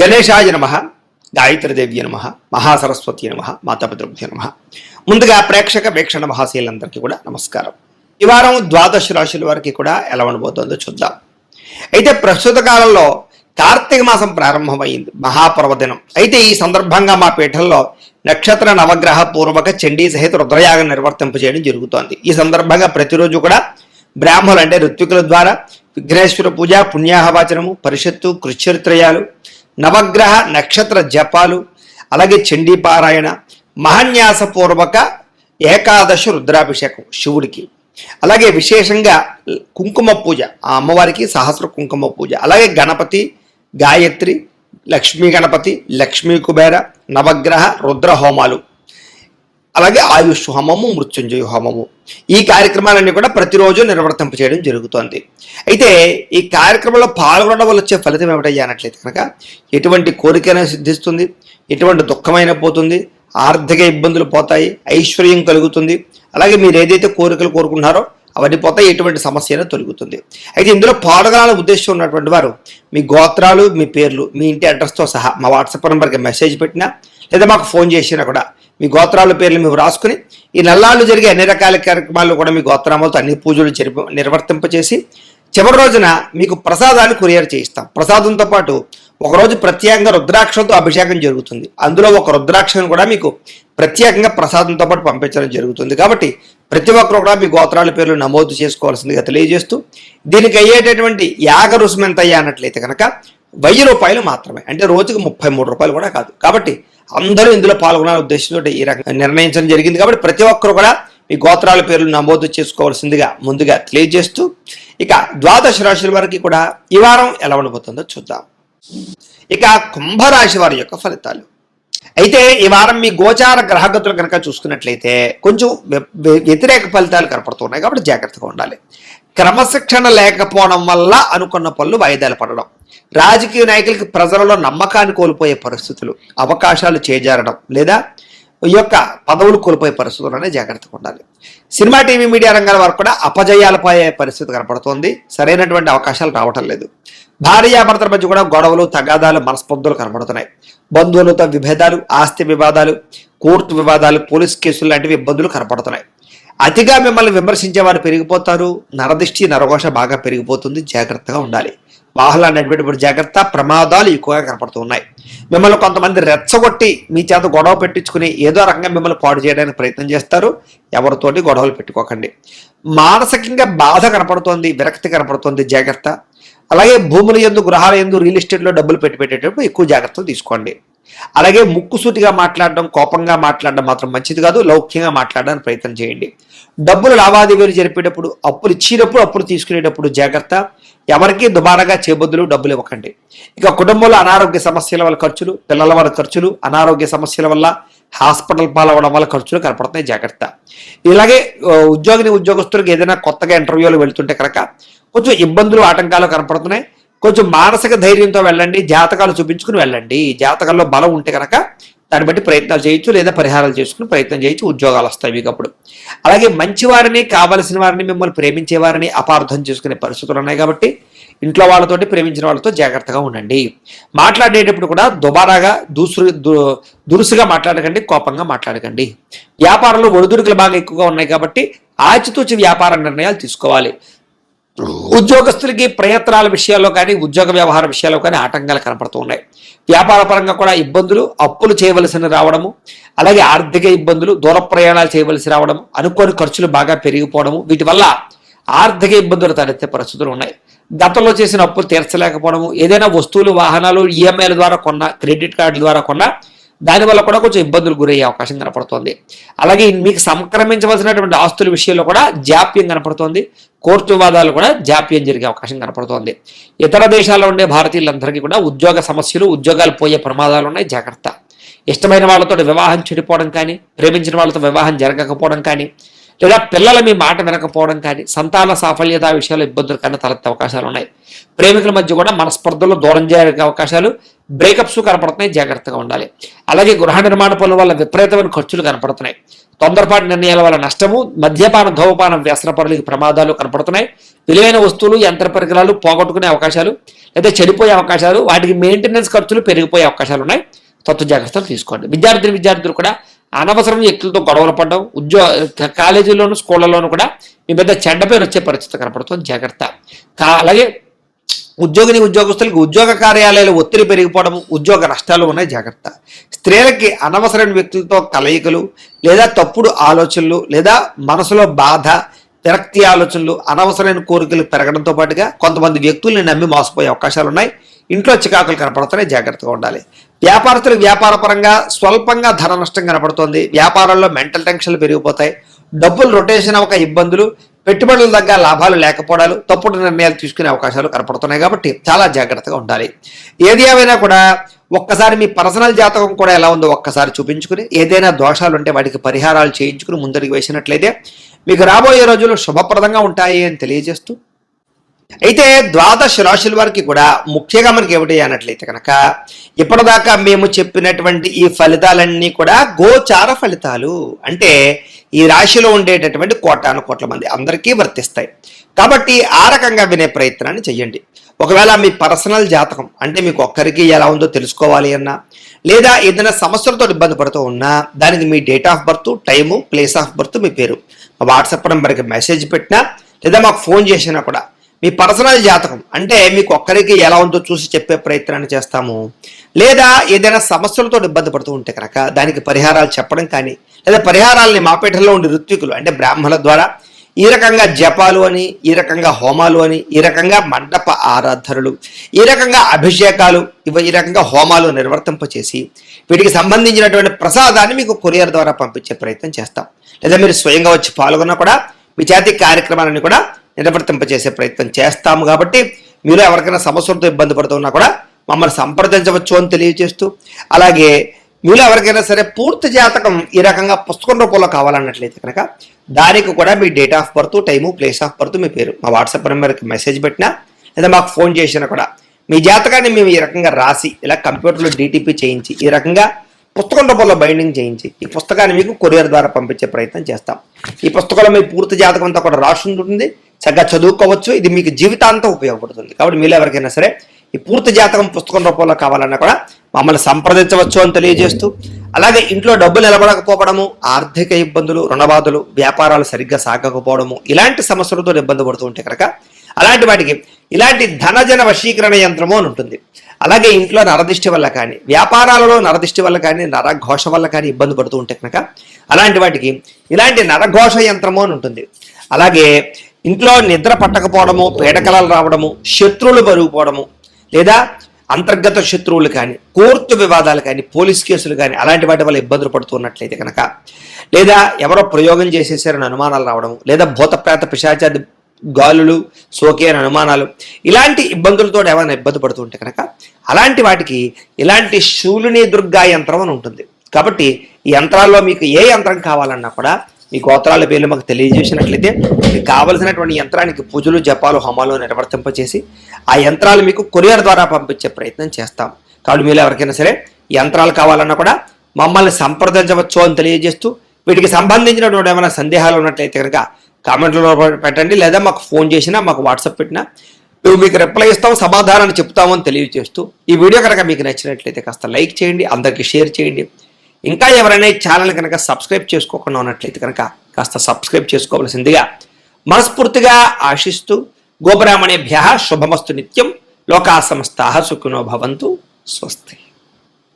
గణేశాయ నమః, గాయత్రీదేవ్య నమః, మహాసరస్వతి నమః, మాతాపితృభ్యో నమః. ముందుగా ప్రేక్షక వీక్షణ మహాశీలందరికీ కూడా నమస్కారం. ఈ వారం ద్వాదశ రాశుల వారికి కూడా ఎలా ఉండబోతుందో చూద్దాం. అయితే ప్రస్తుత కాలంలో కార్తీక మాసం ప్రారంభమైంది, మహాపర్వదినం. అయితే ఈ సందర్భంగా మా పీఠంలో నక్షత్ర నవగ్రహ పూర్వక చండీ సహిత రుద్రయాగం నిర్వర్తింపజేయడం జరుగుతోంది. ఈ సందర్భంగా ప్రతిరోజు కూడా బ్రాహ్మణులు అంటే ఋత్వికుల ద్వారా విఘ్నేశ్వర పూజ, పుణ్యాహవాచనము, పరిషత్తు, కృష్యత్రయాలు, నవగ్రహ నక్షత్ర జపాలు, అలాగే చండీ పారాయణ, మహాన్యాసపూర్వక ఏకాదశ రుద్రాభిషేకం శివుడికి, అలాగే విశేషంగా కుంకుమ పూజ, ఆ అమ్మవారికి సహస్ర కుంకుమ పూజ, అలాగే గణపతి, గాయత్రి, లక్ష్మీ గణపతి, లక్ష్మీ కుబేర, నవగ్రహ రుద్ర హోమాలు, అలాగే ఆయుష్ హోమము, మృత్యుంజయ హోమము, ఈ కార్యక్రమాలన్నీ కూడా ప్రతిరోజు నిర్వర్తింప చేయడం జరుగుతోంది. అయితే ఈ కార్యక్రమంలో పాల్గొనడం వల్ల వచ్చే ఫలితం ఏమిటయ్యా అన్నట్లయితే కనుక ఎటువంటి కోరికైనా సిద్ధిస్తుంది, ఎటువంటి దుఃఖమైనా పోతుంది, ఆర్థిక ఇబ్బందులు పోతాయి, ఐశ్వర్యం కలుగుతుంది, అలాగే మీరు ఏదైతే కోరికలు కోరుకున్నారో అవన్నీ పోతాయి, ఎటువంటి సమస్య అయినా తొలుగుతుంది. అయితే ఇందులో పాల్గొనాలని ఉద్దేశం ఉన్నటువంటి వారు మీ గోత్రాలు, మీ పేర్లు, మీ ఇంటి అడ్రస్తో సహా మా వాట్సాప్ నెంబర్కి మెసేజ్ పెట్టినా లేదా మాకు ఫోన్ చేసినా కూడా మీ గోత్రాల పేర్లు మీరు రాసుకుని ఈ నెలలు జరిగే అన్ని రకాల కార్యక్రమాల్లో కూడా మీ గోత్రాలతో అన్ని పూజలు నిర్వర్తింపచేసి చివరి రోజున మీకు ప్రసాదాలు కొరియర్ చేయిస్తాం. ప్రసాదంతో పాటు ఒకరోజు ప్రత్యేకంగా రుద్రాక్షంతో అభిషేకం జరుగుతుంది. అందులో ఒక రుద్రాక్షను కూడా మీకు ప్రత్యేకంగా ప్రసాదంతో పాటు పంపించడం జరుగుతుంది. కాబట్టి ప్రతి ఒక్కరు కూడా మీ గోత్రాల పేర్లు నమోదు చేసుకోవాల్సిందిగా తెలియజేస్తూ, దీనికి అయ్యేటటువంటి యాగ రుసుము ఎంత అయ్యా అన్నట్లయితే కనుక 1000 రూపాయలు మాత్రమే, అంటే రోజుకి 33 రూపాయలు కూడా కాదు. కాబట్టి అందరూ ఇందులో పాల్గొనాలనే ఉద్దేశంతో ఈ రకంగా నిర్ణయించడం జరిగింది. కాబట్టి ప్రతి ఒక్కరు కూడా మీ గోత్రాల పేర్లు నమోదు చేసుకోవాల్సిందిగా ముందుగా తెలియజేస్తూ, ఇక ద్వాదశ రాశుల వారికి కూడా ఈ వారం ఎలా ఉండబోతుందో చూద్దాం. ఇక కుంభరాశి వారి యొక్క ఫలితాలు. అయితే ఈ వారం మీ గోచార గ్రహగతులు కనుక చూసుకున్నట్లయితే కొంచెం వ్యతిరేక ఫలితాలు కనపడుతున్నాయి. కాబట్టి జాగ్రత్తగా ఉండాలి. క్రమశిక్షణ లేకపోవడం వల్ల అనుకున్న పనులు వాయిదాలు పడడం, రాజకీయ నాయకులకి ప్రజలలో నమ్మకాన్ని కోల్పోయే పరిస్థితులు, అవకాశాలు చేజారడం లేదా ఈ యొక్క పదవులు కోల్పోయే పరిస్థితుల్లోనే జాగ్రత్తగా ఉండాలి. సినిమా, టీవీ, మీడియా రంగాల వరకు కూడా అపజయాలపోయే పరిస్థితి కనపడుతోంది. సరైనటువంటి అవకాశాలు రావటం లేదు. భార్యాభర్తల మధ్య కూడా గొడవలు, తగాదాలు, మనస్పర్ధలు కనబడుతున్నాయి. బంధువులతో విభేదాలు, ఆస్తి వివాదాలు, కోర్టు వివాదాలు, పోలీస్ కేసులు లాంటివి ఇబ్బందులు కనపడుతున్నాయి. అతిగా మిమ్మల్ని విమర్శించే వారు పెరిగిపోతారు. నరదిష్టి, నరఘోష బాగా పెరిగిపోతుంది. జాగ్రత్తగా ఉండాలి. వాహనాలు నడిపేటప్పుడు జాగ్రత్త, ప్రమాదాలు ఎక్కువగా కనపడుతున్నాయి. మిమ్మల్ని కొంతమంది రెచ్చగొట్టి మీ చేత గొడవ పెట్టించుకుని ఏదో రకంగా మిమ్మల్ని పాడు చేయడానికి ప్రయత్నం చేస్తారు. ఎవరితోటి గొడవలు పెట్టుకోకండి. మానసికంగా బాధ కనపడుతోంది, విరక్తి కనపడుతోంది. జాగ్రత్త. అలాగే భూముల యందు, గృహాల యందు, రియల్ ఎస్టేట్లో డబ్బులు పెట్టేటప్పుడు ఎక్కువ జాగ్రత్తలు తీసుకోండి. అలాగే ముక్కుసూటిగా మాట్లాడడం, కోపంగా మాట్లాడడం మాత్రం మంచిది కాదు. లౌక్యంగా మాట్లాడడానికి ప్రయత్నం చేయండి. డబ్బులు లావాదేవీలు జరిపేటప్పుడు, అప్పులు ఇచ్చినప్పుడు, అప్పులు తీసుకునేటప్పుడు జాగ్రత్త. ఎవరికి దుబారాగా చేబద్దులు డబ్బులు ఇవ్వకండి. ఇక కుటుంబంలో అనారోగ్య సమస్యల వల్ల ఖర్చులు, పిల్లల వల్ల ఖర్చులు, అనారోగ్య సమస్యల వల్ల హాస్పిటల్ పాలవడం వల్ల ఖర్చులు కనపడుతున్నాయి. జాగ్రత్త. ఇలాగే ఉద్యోగస్తులకు ఏదైనా కొత్తగా ఇంటర్వ్యూలు వెళ్తుంటే కనుక కొంచెం ఇబ్బందులు, ఆటంకాలు కనపడుతున్నాయి. కొంచెం మానసిక ధైర్యంతో వెళ్ళండి. జాతకాలు చూపించుకుని వెళ్ళండి. జాతకాల్లో బలం ఉంటే కనుక దాన్ని బట్టి ప్రయత్నాలు చేయొచ్చు, లేదా పరిహారాలు చేసుకుని ప్రయత్నం చేయొచ్చు. ఉద్యోగాలు వస్తాయి మీకు అప్పుడు. అలాగే మంచివారిని, కావలసిన వారిని, మిమ్మల్ని ప్రేమించే వారిని అపార్థం చేసుకునే పరిస్థితులు ఉన్నాయి. కాబట్టి ఇంట్లో వాళ్ళతోటి, ప్రేమించిన వాళ్ళతో జాగ్రత్తగా ఉండండి. మాట్లాడేటప్పుడు కూడా దుబారాగా దురుసుగా మాట్లాడకండి, కోపంగా మాట్లాడకండి. వ్యాపారంలో ఒడిదుడుకులు బాగా ఎక్కువగా ఉన్నాయి. కాబట్టి ఆచితూచి వ్యాపార నిర్ణయాలు తీసుకోవాలి. ఉద్యోగస్తులకి ప్రయత్నాల విషయాల్లో కానీ, ఉద్యోగ వ్యవహార విషయాల్లో కానీ ఆటంకాలు కనపడుతూ ఉన్నాయి. వ్యాపార పరంగా కూడా ఇబ్బందులు, అప్పులు చేయవలసి రావడము, అలాగే ఆర్థిక ఇబ్బందులు, దూర ప్రయాణాలు చేయవలసి రావడము, అనుకోని ఖర్చులు బాగా పెరిగిపోవడము, వీటి వల్ల ఆర్థిక ఇబ్బందులు తలెత్తే పరిస్థితులు ఉన్నాయి. గతంలో చేసిన అప్పులు తీర్చలేకపోవడము, ఏదైనా వస్తువులు, వాహనాలు ఈఎంఐల ద్వారా కొన్నా, క్రెడిట్ కార్డుల ద్వారా కొన్నా దానివల్ల కూడా కొంచెం ఇబ్బందులు గురయ్యే అవకాశం కనపడుతోంది. అలాగే మీకు సంక్రమించవలసినటువంటి ఆస్తుల విషయంలో కూడా జాప్యం కనపడుతోంది. కోర్టు వివాదాలు కూడా జాప్యం జరిగే అవకాశం కనపడుతోంది. ఇతర దేశాల్లో ఉండే భారతీయులందరికీ కూడా ఉద్యోగ సమస్యలు, ఉద్యోగాలు పోయే ప్రమాదాలు ఉన్నాయి. జాగ్రత్త. ఇష్టమైన వాళ్ళతో వివాహం చెడిపోవడం కానీ, ప్రేమించిన వాళ్ళతో వివాహం జరగకపోవడం కానీ, లేదా పిల్లల మీ మాట వినకపోవడం కానీ, సంతాన సాఫల్యత విషయాల్లో ఇబ్బందులు కానీ తలెత్తే అవకాశాలు ఉన్నాయి. ప్రేమికుల మధ్య కూడా మనస్పర్ధలు, దూరం జరిగే అవకాశాలు, బ్రేకప్స్ కనపడుతున్నాయి. జాగ్రత్తగా ఉండాలి. అలాగే గృహ నిర్మాణ పనుల వల్ల విపరీతమైన ఖర్చులు కనపడుతున్నాయి. తొందరపాటు నిర్ణయాల వల్ల నష్టము, మద్యపాన ధూమపాన వ్యసనపరులకి ప్రమాదాలు కనపడుతున్నాయి. విలువైన వస్తువులు యంత్ర పరికరాలు పోగొట్టుకునే అవకాశాలు లేదా చెడిపోయే అవకాశాలు, వాటికి మెయింటెనెన్స్ ఖర్చులు పెరిగిపోయే అవకాశాలు ఉన్నాయి. తత్వ జాగ్రత్తలు తీసుకోండి. విద్యార్థులు కూడా అనవసరం వ్యక్తులతో గొడవలు పడడం, కాలేజీల్లోనూ స్కూళ్ళలోనూ కూడా మీ పెద్ద చెడ్డ పేరు వచ్చే పరిస్థితి కనపడుతుంది. జాగ్రత్త. అలాగే ఉద్యోగస్తులకి ఉద్యోగ కార్యాలయాలు ఒత్తిడి పెరిగిపోవడం, ఉద్యోగ నష్టాలు ఉన్నాయి. జాగ్రత్త. స్త్రీలకి అనవసరమైన వ్యక్తులతో కలయికలు లేదా తప్పుడు ఆలోచనలు లేదా మనసులో బాధ, విరక్తి ఆలోచనలు, అనవసరమైన కోరికలు పెరగడంతో పాటుగా కొంతమంది వ్యక్తుల్ని నమ్మి మోసపోయే అవకాశాలు ఉన్నాయి. ఇంట్లో చికాకులు కనపడుతున్నాయి. జాగ్రత్తగా ఉండాలి. వ్యాపారస్తులకు వ్యాపార పరంగా స్వల్పంగా ధన నష్టం కనపడుతోంది. వ్యాపారాల్లో మెంటల్ టెన్షన్లు పెరిగిపోతాయి. డబ్బులు రొటేషన్ అవ్వక ఇబ్బందులు, పెట్టుబడుల దగ్గర లాభాలు లేకపోవడాలు, తప్పుడు నిర్ణయాలు తీసుకునే అవకాశాలు కనపడుతున్నాయి. కాబట్టి చాలా జాగ్రత్తగా ఉండాలి. ఏది ఏమైనా కూడా ఒక్కసారి మీ పర్సనల్ జాతకం కూడా ఎలా ఉందో ఒక్కసారి చూపించుకుని, ఏదైనా దోషాలు ఉంటే వాటికి పరిహారాలు చేయించుకుని ముందరికి వేసినట్లయితే మీకు రాబోయే రోజులు శుభప్రదంగా ఉంటాయి అని తెలియజేస్తూ, అయితే ద్వాదశ రాశుల వారికి కూడా ముఖ్యంగా మనకి ఏమిటి అన్నట్లయితే కనుక ఇప్పటిదాకా మేము చెప్పినటువంటి ఈ ఫలితాలన్నీ కూడా గోచార ఫలితాలు. అంటే ఈ రాశిలో ఉండేటటువంటి కోటాను మంది అందరికీ వర్తిస్తాయి. కాబట్టి ఆ రకంగా వినే ప్రయత్నాన్ని చెయ్యండి. ఒకవేళ మీ పర్సనల్ జాతకం అంటే మీకు ఒక్కరికి ఎలా ఉందో తెలుసుకోవాలి అన్నా, లేదా ఏదైనా సమస్యలతో ఇబ్బంది పడుతూ ఉన్నా, దానికి మీ date of birth, time, place of birth, మీ పేరు మా వాట్సాప్ నెంబర్కి మెసేజ్ పెట్టినా లేదా మాకు ఫోన్ చేసినా కూడా మీ పర్సనల్ జాతకం అంటే మీకు ఒక్కరికి ఎలా ఉందో చూసి చెప్పే ప్రయత్నాన్ని చేస్తాము. లేదా ఏదైనా సమస్యలతో ఇబ్బంది పడుతూ ఉంటే కనుక దానికి పరిహారాలు చెప్పడం కానీ, లేదా పరిహారాలని మాపేటలో ఉండే ఋత్వికులు అంటే బ్రాహ్మణుల ద్వారా ఈ రకంగా జపాలు అని, ఈ రకంగా హోమాలు అని, ఈ రకంగా మండప ఆరాధనలు, ఈ రకంగా అభిషేకాలు, ఈ రకంగా హోమాలు నిర్వర్తింపచేసి వీటికి సంబంధించినటువంటి ప్రసాదాన్ని మీకు కొరియర్ ద్వారా పంపించే ప్రయత్నం చేస్తాం. లేదా మీరు స్వయంగా వచ్చి పాల్గొన్నా కూడా మీ చేతి కార్యక్రమాలన్నీ కూడా నిర్వర్తింపచేసే ప్రయత్నం చేస్తాము. కాబట్టి మీరు ఎవరికైనా సమస్యలతో ఇబ్బంది పడుతున్నా కూడా మమ్మల్ని సంప్రదించవచ్చు అని తెలియజేస్తూ, అలాగే మీరు ఎవరికైనా సరే పూర్తి జాతకం ఈ రకంగా పుస్తకం రూపంలో కావాలన్నట్లయితే కనుక దానికి కూడా మీ date of birth, time, place of birth, మీ పేరు మా వాట్సాప్ నెంబర్కి మెసేజ్ పెట్టినా లేదా మాకు ఫోన్ చేసినా కూడా మీ జాతకాన్ని మేము ఈ రకంగా రాసి ఇలా కంప్యూటర్లో డీటీపీ చేయించి ఈ రకంగా పుస్తకం రూపంలో బైండింగ్ చేయించి ఈ పుస్తకాన్ని మీకు కొరియర్ ద్వారా పంపించే ప్రయత్నం చేస్తాం. ఈ పుస్తకంలో మీ పూర్తి జాతకం అంతా కూడా రాసి ఉంటుంది. చక్కగా చదువుకోవచ్చు. ఇది మీకు జీవితాంతం ఉపయోగపడుతుంది. కాబట్టి మీరు ఎవరికైనా సరే ఈ పూర్తి జాతకం పుస్తకం రూపంలో కావాలన్నా కూడా మమ్మల్ని సంప్రదించవచ్చు అని తెలియజేస్తూ, అలాగే ఇంట్లో డబ్బులు నిలబడకపోవడము, ఆర్థిక ఇబ్బందులు, రుణబాధలు, వ్యాపారాలు సరిగ్గా సాగకపోవడము, ఇలాంటి సమస్యలతో ఇబ్బంది పడుతూ ఉంటే కనుక అలాంటి వాటికి ఇలాంటి ధనజన వశీకరణ యంత్రము అని ఉంటుంది. అలాగే ఇంట్లో నరదిష్టి వల్ల కానీ, వ్యాపారాలలో నరదిష్టి వల్ల కానీ, నరఘోష వల్ల కానీ ఇబ్బంది పడుతూ ఉంటే కనుక అలాంటి వాటికి ఇలాంటి నరఘోష యంత్రము అని ఉంటుంది. అలాగే ఇంట్లో నిద్ర పట్టకపోవడము, పీడకలలు రావడము, శత్రువులు పెరిగిపోవడము, లేదా అంతర్గత శత్రువులు కానీ, కోర్టు వివాదాలు కానీ, పోలీస్ కేసులు కానీ అలాంటి వాటి వల్ల ఇబ్బందులు పడుతున్నట్లయితే కనుక, లేదా ఎవరో ప్రయోగం చేసేసారని అనుమానాలు రావడము, లేదా భూతప్రేత పిశాచాది గాలులు సోకే అని అనుమానాలు, ఇలాంటి ఇబ్బందులతో ఏమైనా ఇబ్బంది పడుతుంటే కనుక అలాంటి వాటికి ఇలాంటి శూలిని దుర్గా యంత్రం అని ఉంటుంది. కాబట్టి ఈ యంత్రాల్లో మీకు ఏ యంత్రం కావాలన్నా కూడా మీ గోత్రాల పేర్లు మాకు తెలియజేసినట్లయితే మీకు కావలసినటువంటి యంత్రానికి పూజలు, జపాలు, హోమాలు నిర్వర్తింపచేసి ఆ యంత్రాలు మీకు కొరియర్ ద్వారా పంపించే ప్రయత్నం చేస్తాం. కాబట్టి మీరు ఎవరికైనా సరే యంత్రాలు కావాలన్నా కూడా మమ్మల్ని సంప్రదించవచ్చు అని తెలియజేస్తూ, వీటికి సంబంధించినటువంటి ఏమైనా సందేహాలు ఉన్నట్లయితే కనుక కామెంట్లో పెట్టండి, లేదా మాకు ఫోన్ చేసినా మాకు వాట్సాప్ పెట్టినా మేము మీకు రిప్లై ఇస్తాం, సమాధానాన్ని చెప్తామని తెలియజేస్తూ, ఈ వీడియో కనుక మీకు నచ్చినట్లయితే కాస్త లైక్ చేయండి, అందరికీ షేర్ చేయండి. ఇంకా ఎవరైనా ఈ ఛానల్ కనుక సబ్స్క్రైబ్ చేసుకోకుండా ఉన్నట్లయితే కనుక కాస్త సబ్స్క్రైబ్ చేసుకోవాల్సిందిగా మనస్ఫూర్తిగా ఆశిస్తూ, గోబ్రాహ్మణేభ్యః శుభమస్తు నిత్యం, లోకా సమస్తాః సుఖినో భవంతు. స్వస్తి.